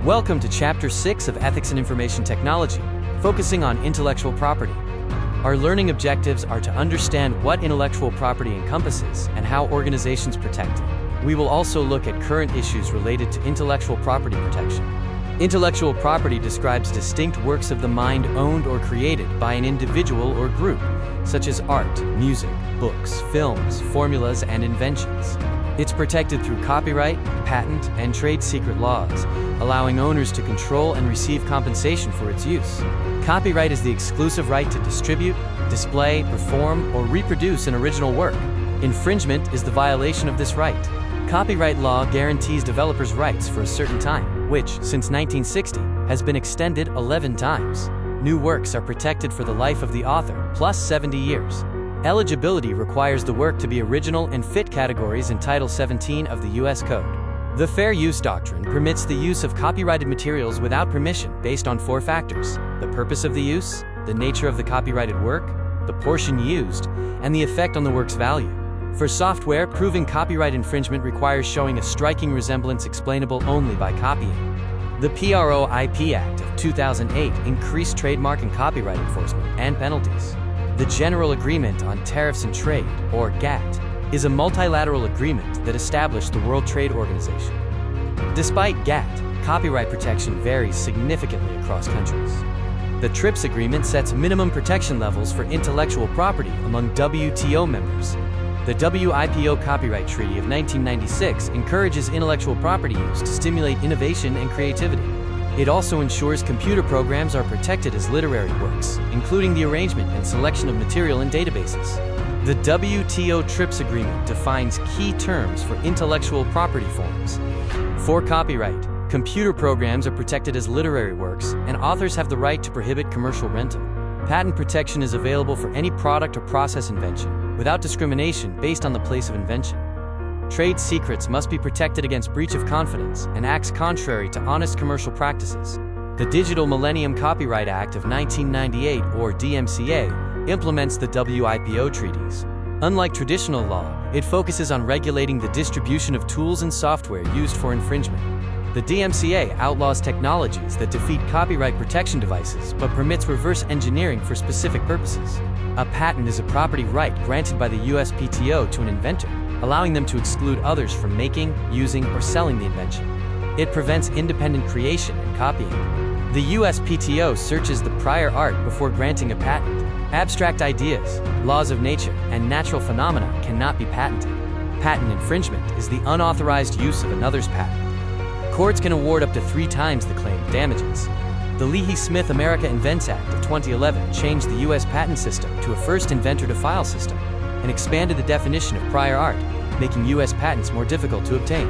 Welcome to Chapter 6 of Ethics and Information Technology, focusing on intellectual property. Our learning objectives are to understand what intellectual property encompasses and how organizations protect it. We will also look at current issues related to intellectual property protection. Intellectual property describes distinct works of the mind owned or created by an individual or group, such as art, music, books, films, formulas, and inventions. It's protected through copyright, patent, and trade secret laws, allowing owners to control and receive compensation for its use. Copyright is the exclusive right to distribute, display, perform, or reproduce an original work. Infringement is the violation of this right. Copyright law guarantees developers' rights for a certain time, which, since 1960, has been extended 11 times. New works are protected for the life of the author, plus 70 years. Eligibility requires the work to be original and fit categories in Title 17 of the U.S. Code. The Fair Use Doctrine permits the use of copyrighted materials without permission based on 4 factors: the purpose of the use, the nature of the copyrighted work, the portion used, and the effect on the work's value. For software, proving copyright infringement requires showing a striking resemblance explainable only by copying. The Property.pptx Act of 2008 increased trademark and copyright enforcement and penalties. The General Agreement on Tariffs and Trade, or GATT, is a multilateral agreement that established the World Trade Organization. Despite GATT, copyright protection varies significantly across countries. The TRIPS agreement sets minimum protection levels for intellectual property among WTO members. The WIPO Copyright Treaty of 1996 encourages intellectual property use to stimulate innovation and creativity. It also ensures computer programs are protected as literary works, including the arrangement and selection of material in databases. The WTO TRIPS agreement defines key terms for intellectual property forms. For copyright, computer programs are protected as literary works, and authors have the right to prohibit commercial rental. Patent protection is available for any product or process invention, without discrimination based on the place of invention. Trade secrets must be protected against breach of confidence and acts contrary to honest commercial practices. The Digital Millennium Copyright Act of 1998, or DMCA, implements the WIPO treaties. Unlike traditional law, it focuses on regulating the distribution of tools and software used for infringement. The DMCA outlaws technologies that defeat copyright protection devices but permits reverse engineering for specific purposes. A patent is a property right granted by the USPTO to an inventor, allowing them to exclude others from making, using, or selling the invention. It prevents independent creation and copying. The USPTO searches the prior art before granting a patent. Abstract ideas, laws of nature, and natural phenomena cannot be patented. Patent infringement is the unauthorized use of another's patent. Courts can award up to 3 times the claimed damages. The Leahy-Smith America Invents Act of 2011 changed the U.S. patent system to a first inventor-to-file system and expanded the definition of prior art, making U.S. patents more difficult to obtain.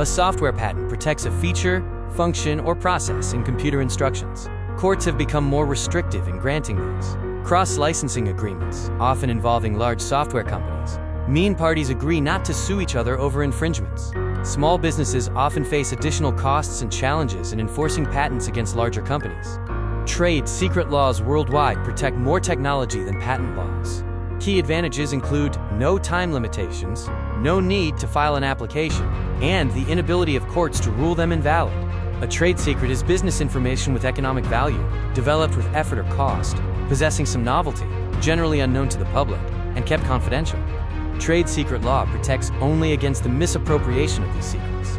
A software patent protects a feature, function, or process in computer instructions. Courts have become more restrictive in granting these. Cross-licensing agreements, often involving large software companies, mean parties agree not to sue each other over infringements. Small businesses often face additional costs and challenges in enforcing patents against larger companies. Trade secret laws worldwide protect more technology than patent laws. Key advantages include no time limitations, no need to file an application, and the inability of courts to rule them invalid. A trade secret is business information with economic value, developed with effort or cost, possessing some novelty, generally unknown to the public, and kept confidential. Trade secret law protects only against the misappropriation of these secrets.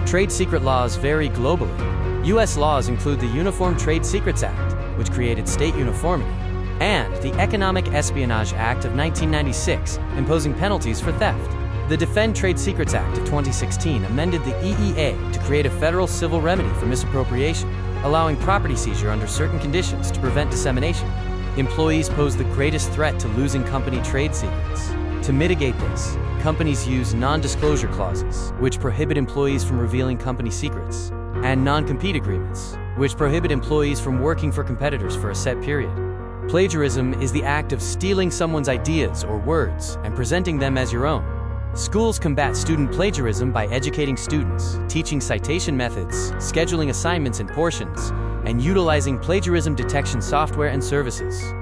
Trade secret laws vary globally. U.S. laws include the Uniform Trade Secrets Act, which created state uniformity, and the Economic Espionage Act of 1996, imposing penalties for theft. The Defend Trade Secrets Act of 2016 amended the EEA to create a federal civil remedy for misappropriation, allowing property seizure under certain conditions to prevent dissemination. Employees pose the greatest threat to losing company trade secrets. To mitigate this, companies use non-disclosure clauses, which prohibit employees from revealing company secrets, and non-compete agreements, which prohibit employees from working for competitors for a set period. Plagiarism is the act of stealing someone's ideas or words and presenting them as your own. Schools combat student plagiarism by educating students, teaching citation methods, scheduling assignments in portions, and utilizing plagiarism detection software and services.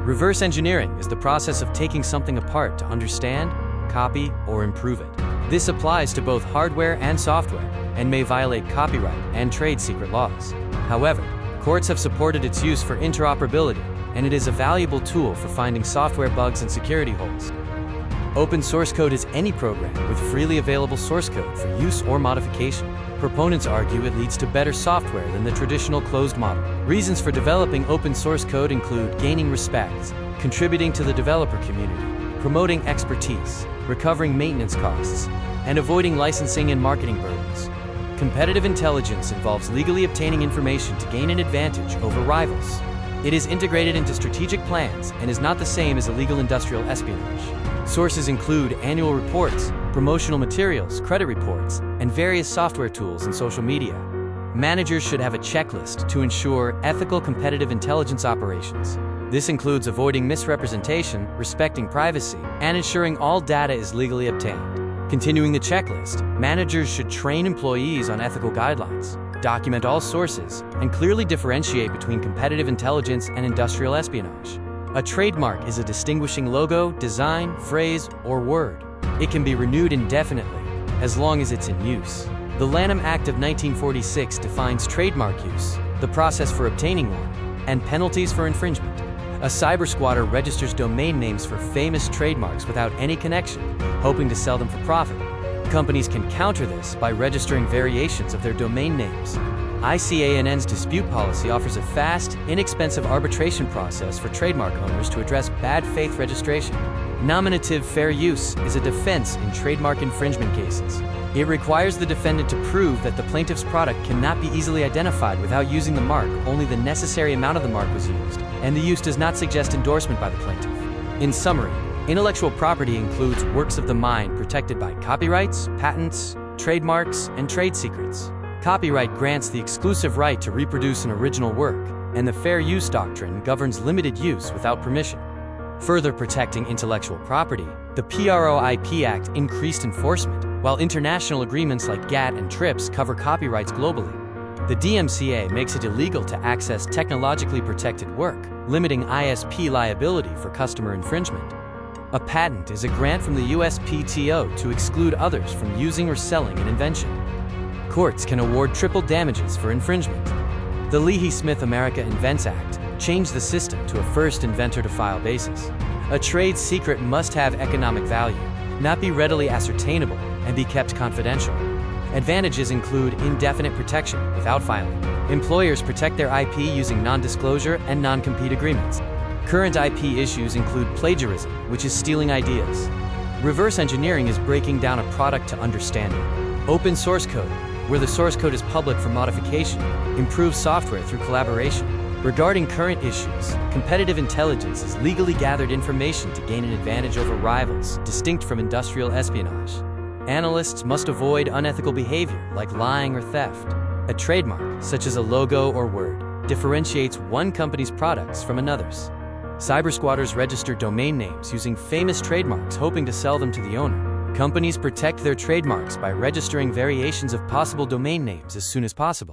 Reverse engineering is the process of taking something apart to understand, copy, or improve it. This applies to both hardware and software. and may violate copyright and trade secret laws. However, courts have supported its use for interoperability, and it is a valuable tool for finding software bugs and security holes. Open source code is any program with freely available source code for use or modification. Proponents argue it leads to better software than the traditional closed model. Reasons for developing open source code include gaining respect, contributing to the developer community, promoting expertise, recovering maintenance costs, and avoiding licensing and marketing burdens. Competitive intelligence involves legally obtaining information to gain an advantage over rivals. It is integrated into strategic plans and is not the same as illegal industrial espionage. Sources include annual reports, promotional materials, credit reports, and various software tools and social media. Managers should have a checklist to ensure ethical competitive intelligence operations. This includes avoiding misrepresentation, respecting privacy, and ensuring all data is legally obtained. Continuing the checklist, managers should train employees on ethical guidelines, document all sources, and clearly differentiate between competitive intelligence and industrial espionage. A trademark is a distinguishing logo, design, phrase, or word. It can be renewed indefinitely, as long as it's in use. The Lanham Act of 1946 defines trademark use, the process for obtaining one, and penalties for infringement. A cybersquatter registers domain names for famous trademarks without any connection, hoping to sell them for profit. Companies can counter this by registering variations of their domain names. ICANN's dispute policy offers a fast, inexpensive arbitration process for trademark owners to address bad faith registration. Nominative fair use is a defense in trademark infringement cases. It requires the defendant to prove that the plaintiff's product cannot be easily identified without using the mark, only the necessary amount of the mark was used, and the use does not suggest endorsement by the plaintiff. In summary, intellectual property includes works of the mind protected by copyrights, patents, trademarks, and trade secrets. Copyright grants the exclusive right to reproduce an original work, and the fair use doctrine governs limited use without permission. Further protecting intellectual property, the Property.pptx Act increased enforcement, while international agreements like GATT and TRIPS cover copyrights globally. The DMCA makes it illegal to access technologically protected work, limiting ISP liability for customer infringement. A patent is a grant from the USPTO to exclude others from using or selling an invention. Courts can award triple damages for infringement. The Leahy-Smith America Invents Act changed the system to a first inventor-to-file basis. A trade secret must have economic value, not be readily ascertainable, and be kept confidential. Advantages include indefinite protection without filing. Employers protect their IP using non-disclosure and non-compete agreements. Current IP issues include plagiarism, which is stealing ideas. Reverse engineering is breaking down a product to understand it. Open source code, where the source code is public for modification, improves software through collaboration. Regarding current issues, competitive intelligence is legally gathered information to gain an advantage over rivals, distinct from industrial espionage. Analysts must avoid unethical behavior like lying or theft. A trademark, such as a logo or word, differentiates one company's products from another's. Cybersquatters register domain names using famous trademarks hoping to sell them to the owner. Companies protect their trademarks by registering variations of possible domain names as soon as possible.